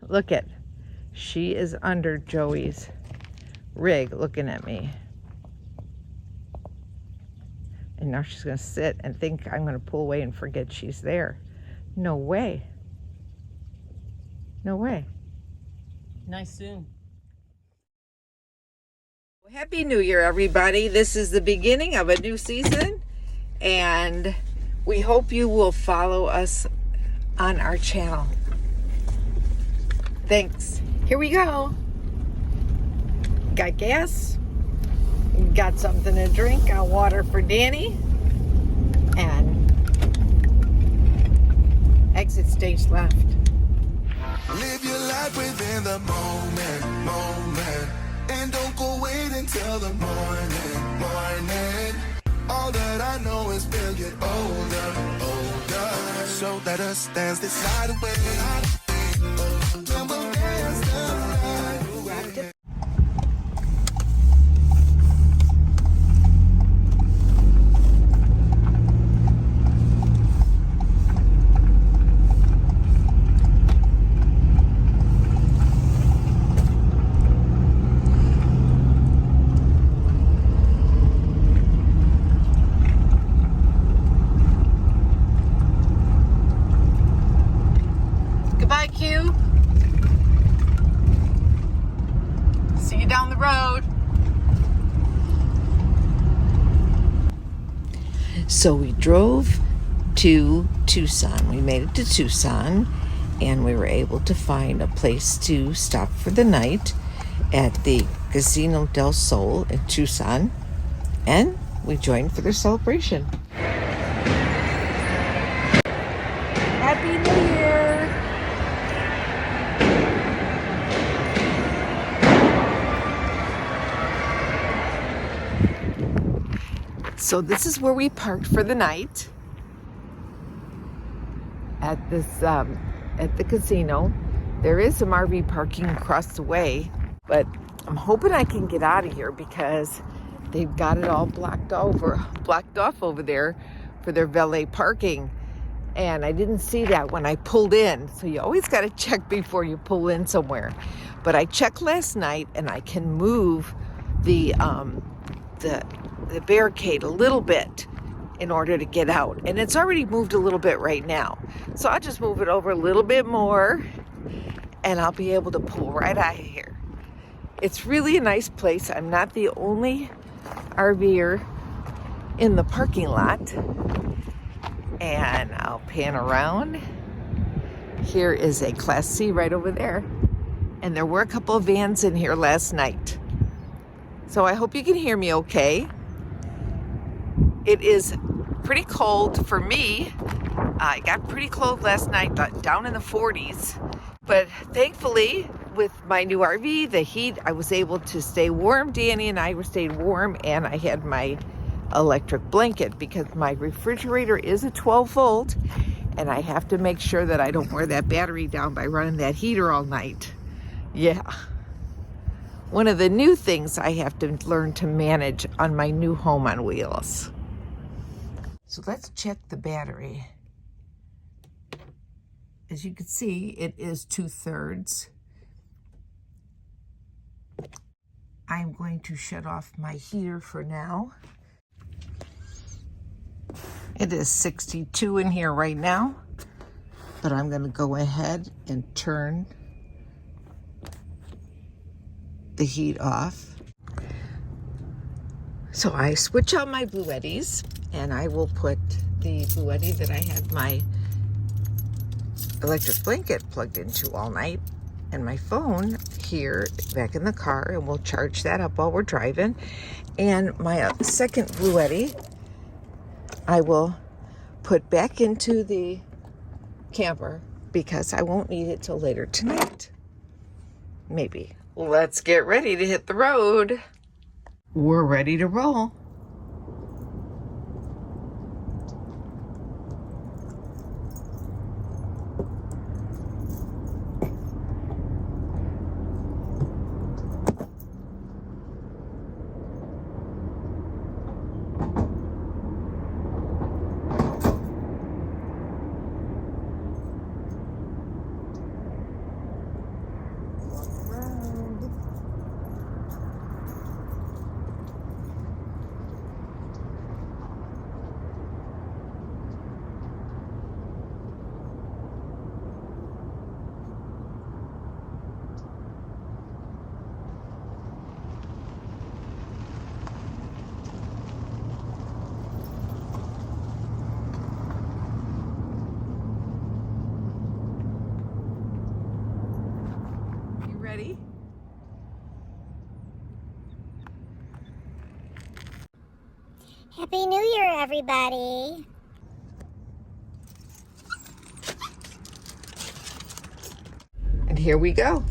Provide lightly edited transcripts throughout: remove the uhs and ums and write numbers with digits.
Look at, she is under Joey's rig looking at me. And now she's gonna sit and think I'm gonna pull away and forget she's there. No way. No way. Nice soon. Well, Happy New Year, everybody. This is the beginning of a new season, and we hope you will follow us on our channel. Thanks. Here we go. Got gas, got something to drink, got water for Danny, and exit stage left. Live your life within the moment, and don't go wait until the morning. All that I know is we'll get older. So let us dance this night away. And we'll dance the night away. Goodbye, Q. See you down the road. So we drove to Tucson. We made it to Tucson, and we were able to find a place to stop for the night at the Casino del Sol in Tucson, and we joined for their celebration. Happy New Year! So this is where we parked for the night at this at the casino. There is some RV parking across the way, but I'm hoping I can get out of here because they've got it all blocked off over there for their valet parking. And I didn't see that when I pulled in. So you always got to check before you pull in somewhere. But I checked last night, and I can move the barricade a little bit in order to get out. And it's already moved a little bit right now. So I'll just move it over a little bit more, and I'll be able to pull right out of here. It's really a nice place. I'm not the only RVer in the parking lot. And I'll pan around. Here is a Class C right over there. And there were a couple of vans in here last night. So I hope you can hear me okay. It is pretty cold for me. I got pretty cold last night, down in the 40s. But thankfully, with my new RV, the heat, I was able to stay warm. Danny and I were staying warm, and I had my electric blanket because my refrigerator is a 12 volt, and I have to make sure that I don't wear that battery down by running that heater all night. Yeah. One of the new things I have to learn to manage on my new home on wheels. So let's check the battery. As you can see, it is 2/3. I'm going to shut off my heater for now. It is 62 in here right now, but I'm going to go ahead and turn the heat off. So I switch out my Bluettis, and I will put the Bluetti that I had my electric blanket plugged into all night and my phone here back in the car, and we'll charge that up while we're driving. And my second Bluetti I will put back into the camper because I won't need it till later tonight. Maybe. Let's get ready to hit the road. We're ready to roll. ready? Happy New Year, everybody. And here we go.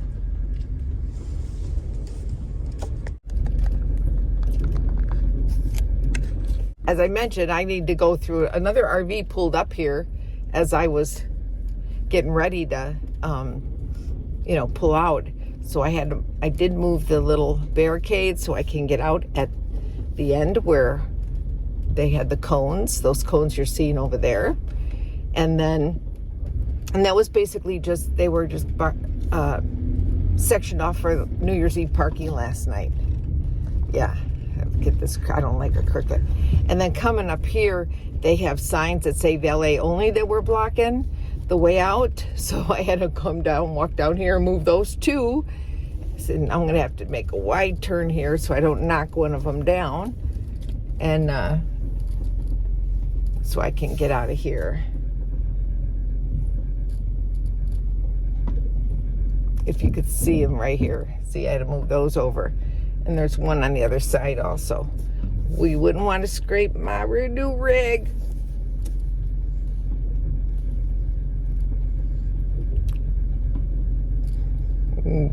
As I mentioned, I need to go through another RV pulled up here as I was getting ready to, pull out. So I did move the little barricade so I can get out at the end where they had the cones, those cones you're seeing over there. And that was basically they were just sectioned off for New Year's Eve parking last night. Yeah, get this, I don't like a cricket. And then coming up here, they have signs that say valet only that we're blocking the way out. So I had to come down, walk down here and move those two. And I'm gonna have to make a wide turn here so I don't knock one of them down. And so I can get out of here. If you could see them right here. See, I had to move those over. And there's one on the other side also. We wouldn't want to scrape my new rig.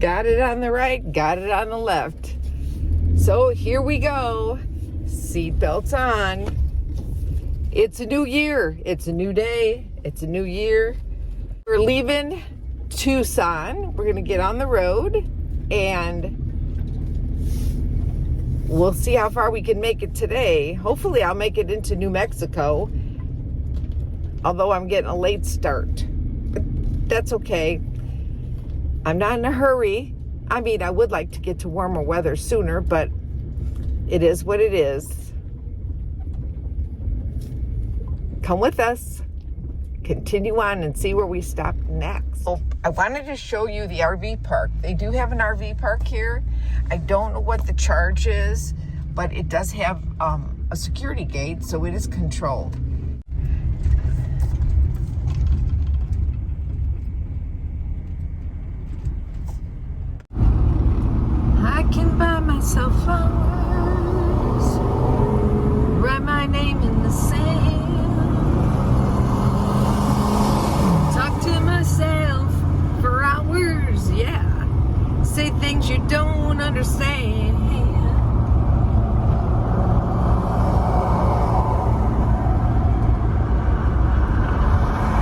Got it on the right, got it on the left. So here we go. Seatbelts on. It's a new year. It's a new day. It's a new year. We're leaving Tucson. We're gonna get on the road and we'll see how far we can make it today. Hopefully I'll make it into New Mexico, although I'm getting a late start, but that's okay. I'm not in a hurry. I mean, I would like to get to warmer weather sooner, but it is what it is. Come with us. Continue on and see where we stop next. So I wanted to show you the RV park. They do have an RV park here. I don't know what the charge is, but it does have a security gate, so it is controlled. I can buy myself flowers, write my name in the sand, talk to myself for hours, yeah. Say things you don't understand.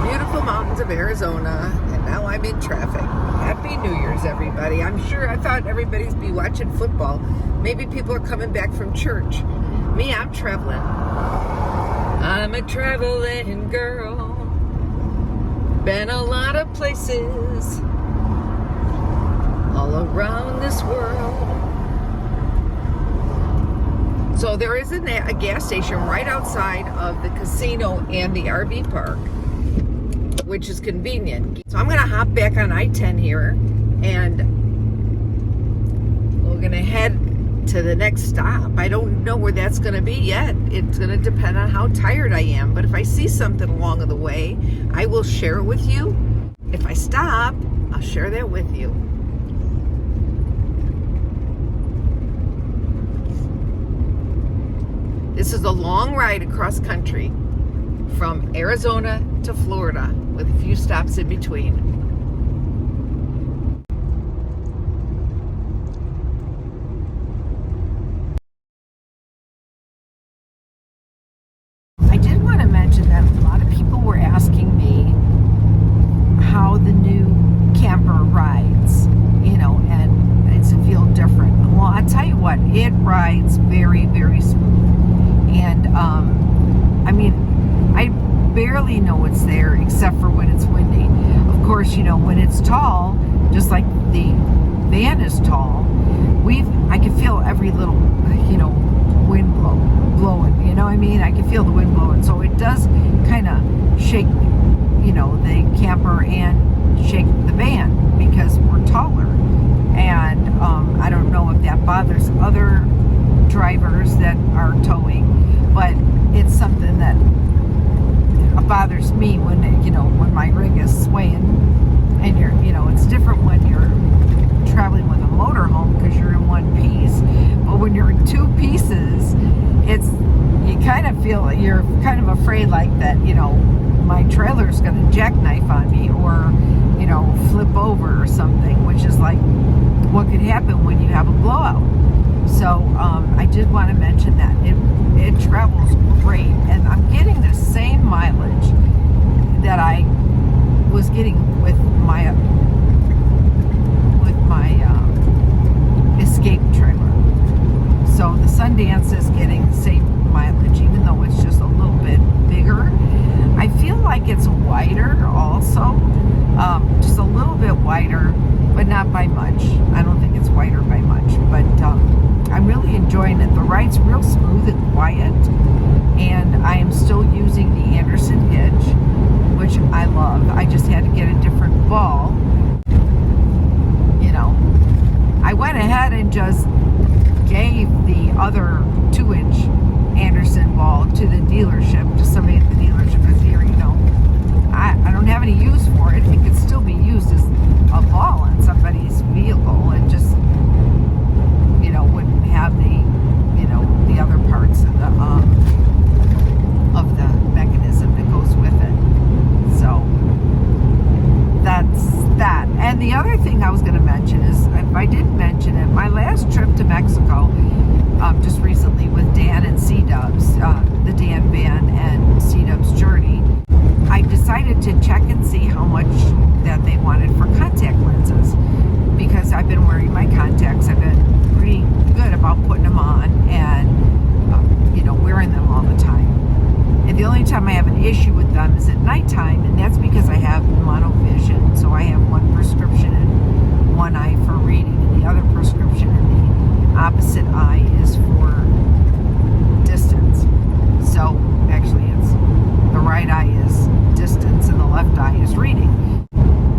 Beautiful mountains of Arizona, and now I'm in traffic. Happy New Year's, everybody. I thought everybody's be watching football. Maybe people are coming back from church. Me, I'm traveling. I'm a traveling girl. Been a lot of places all around this world. So there is a gas station right outside of the casino and the RV park, which is convenient. So I'm gonna hop back on I-10 here and we're gonna head to the next stop. I don't know where that's gonna be yet. It's gonna depend on how tired I am. But if I see something along the way, I will share it with you. If I stop, I'll share that with you. This is a long ride across country from Arizona to Florida with a few stops in between. I did want to mention that a lot of people were asking me how the new camper rides, and does it feel different? Well, I'll tell you what, it rides very, very smooth. And I barely know it's there except for when it's windy. Of course, when it's tall, just like the van is tall, I can feel every little, wind blowing, I can feel the wind blowing. So it does kind of shake, the camper and shake the van because we're taller. And I don't know if that bothers other drivers that are towing, but it's something that bothers me when when my rig is swaying, and it's different when you're traveling with a motorhome because you're in one piece. But when you're in two pieces, you kind of feel, you're kind of afraid like that, you know, my trailer's going to jackknife on me or, you know, flip over or something, which is like what could happen when you have a blowout. So I did want to mention that it travels great, and I'm getting the same mileage that I was getting with my Escape trailer. So the Sundance is getting the same mileage, even though it's just a little bit bigger. I feel like it's wider also, just a little bit wider, but not by much. I don't think it's wider by much, but I'm really enjoying it. The ride's real smooth and quiet, and I am still using the Anderson hitch, which I love. I just had to get a different ball. You know, I went ahead and just gave the other 2-inch Anderson ball to the dealership, to somebody at the dealership, because here, you know, I don't have any use for it. It could still be used as a ball on somebody's vehicle, and just, you know, wouldn't have the, you know, the other parts of the mechanism that goes with it. So that's that. And the other thing I was going to mention is, if I didn't mention it, my last trip to Mexico, just recently with Dan and C-Dubs, the Dan Van and C-Dubs Journey, I decided to check and see how much that they wanted for contact lenses, because I've been wearing my contacts. I've been pretty good about putting them on and, you know, wearing them all the time. And the only time I have an issue with them is at nighttime, and that's because I have monovision. So I have one prescription in one eye for reading, and the other prescription in the opposite eye is for distance. So actually, it's the right eye is distance and the left eye is reading.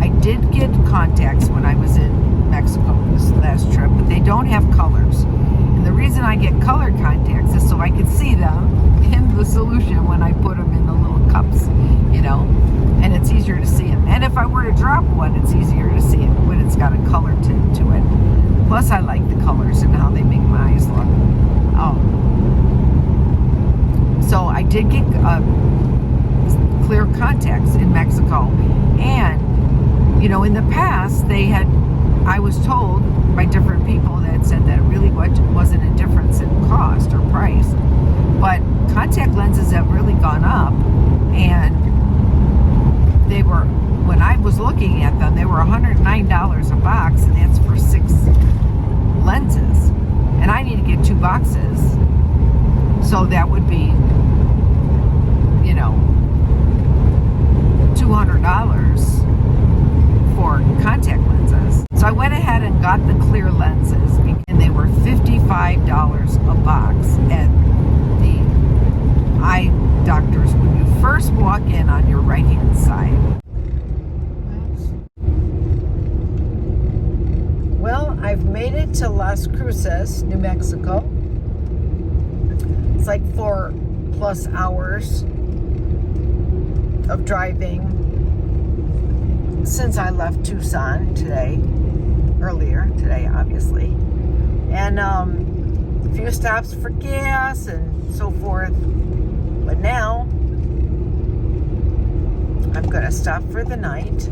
I did get contacts when I was in Mexico this last trip, but they don't have colors. And the reason I get colored contacts is so I can see them in the solution when I put them in the little cups, you know, and it's easier to see them. And if I were to drop one, it's easier to see it when it's got a color tint to it. Plus, I like the colors and how they make my eyes look. So I did get clear contacts in Mexico, and, you know, in the past I was told by different people that said that it really wasn't a difference in cost or price, but contact lenses have really gone up, and they were, when I was looking at them, they were $109 a box, and that's for 6 lenses, and I need to get 2 boxes, so that would be, you know, $200 for contact lenses. So I went ahead and got the clear lenses, and they were $55 a box at the eye doctors when you first walk in on your right hand side. Well, I've made it to Las Cruces, New Mexico. It's like 4+ hours of driving since I left Tucson earlier today, obviously. And a few stops for gas and so forth. But now I'm gonna stop for the night.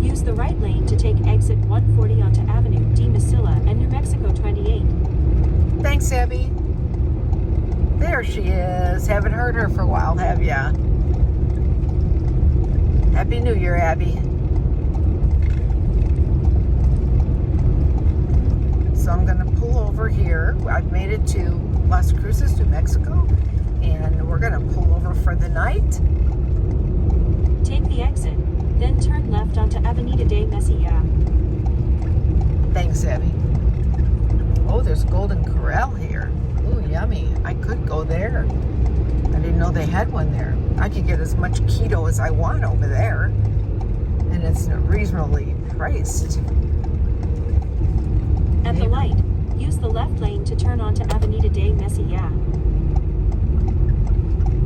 Use the right lane to take exit 140 onto Avenue D. Mesilla and New Mexico 28. Thanks, Abby. There she is. Haven't heard her for a while, have ya? Happy New Year, Abby. So I'm going to pull over here. I've made it to Las Cruces, New Mexico, and we're going to pull over for the night. Take the exit, then turn left onto Avenida de Mesilla. Thanks, Abby. Oh, there's Golden Corral here. Ooh, yummy. I could go there. I didn't know they had one there. I could get as much keto as I want over there. And it's reasonably priced. At the light, use the left lane to turn onto Avenida de Mesilla.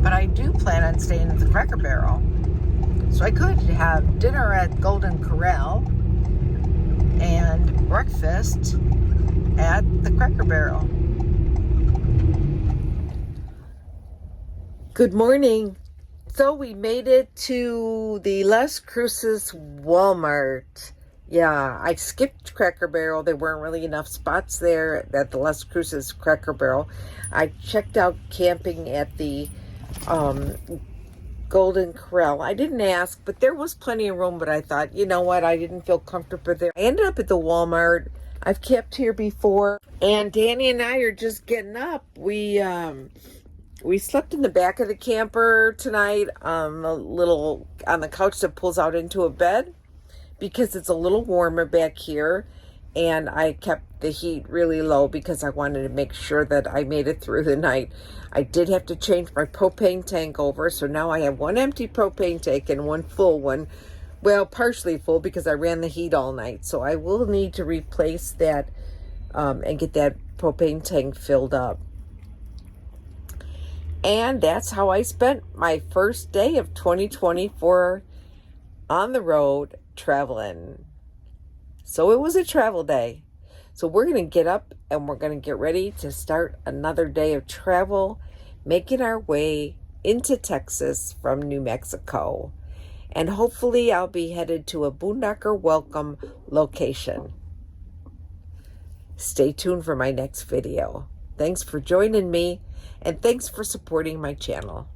But I do plan on staying at the Cracker Barrel. So I could have dinner at Golden Corral and breakfast at the Cracker Barrel. Good morning. So we made it to the Las Cruces Walmart. Yeah, I skipped Cracker Barrel. There weren't really enough spots there at the Las Cruces Cracker Barrel. I checked out camping at the Golden Corral. I didn't ask, but there was plenty of room, but I thought, you know what, I didn't feel comfortable there. I ended up at the Walmart. I've camped here before, and Danny and I are just getting up. We slept in the back of the camper tonight, a little on the couch that pulls out into a bed, because it's a little warmer back here, and I kept the heat really low because I wanted to make sure that I made it through the night. I did have to change my propane tank over, so now I have one empty propane tank and one full one. Well, partially full because I ran the heat all night, so I will need to replace that and get that propane tank filled up. And that's how I spent my first day of 2024 on the road traveling. So it was a travel day. So we're going to get up and we're going to get ready to start another day of travel, making our way into Texas from New Mexico. And hopefully I'll be headed to a Boondocker Welcome location. Stay tuned for my next video. Thanks for joining me, and thanks for supporting my channel.